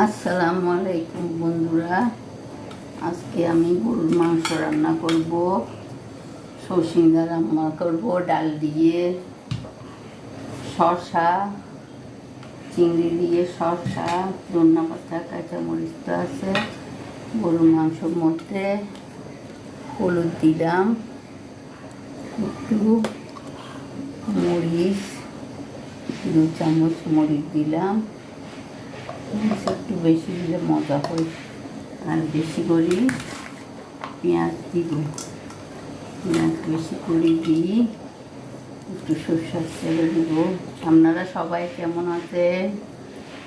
আসসালামু আলাইকুম বন্ধুরা, আজকে আমি গরুর মাংস রান্না করব। সরষিন্দা রান্না করব ডাল দিয়ে, শসা, চিংড়ি দিয়ে, শসা, ধনিয়া পাতা, কাঁচামরিচ তো আছে। গরুর মাংসর মধ্যে হলুদ দিলাম, একটু মরিচ, 2 চামচ মরিচ দিলাম। একটু বেশি দিলে মজা হয়, আর বেশি করে পেঁয়াজ দিব। পেঁয়াজ বেশি করে দিই, একটু সরষের তেল দিব। আপনারা সবাই কেমন আছেন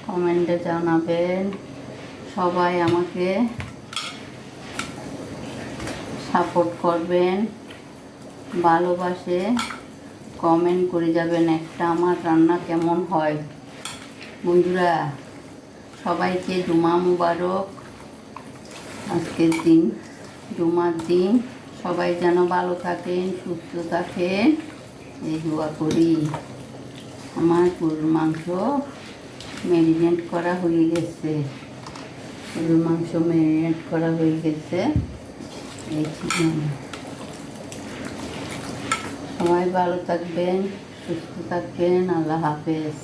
কমেন্টে জানাবেন। সবাই আমাকে সাপোর্ট করবেন, ভালোবাসে কমেন্ট করে যাবেন একটা আমার রান্না কেমন হয়। বন্ধুরা, সবাইকে জুমা মুবারক। আজকের দিন জুমার দিন, সবাই যেন ভালো থাকেন, সুস্থ থাকেন, এই দোয়া করি। আমার গরুর মাংস ম্যারিনেট করা হয়ে গেছে, গরুর মাংস ম্যারিনেট করা হয়ে গেছে। এই সবাই ভালো থাকবেন, সুস্থ থাকবেন, আল্লাহ হাফেজ।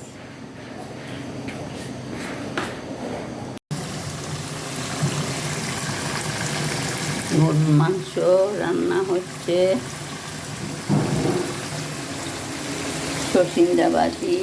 গরুর মাংস রান্না হচ্ছে, সরষিন্দা বাটি,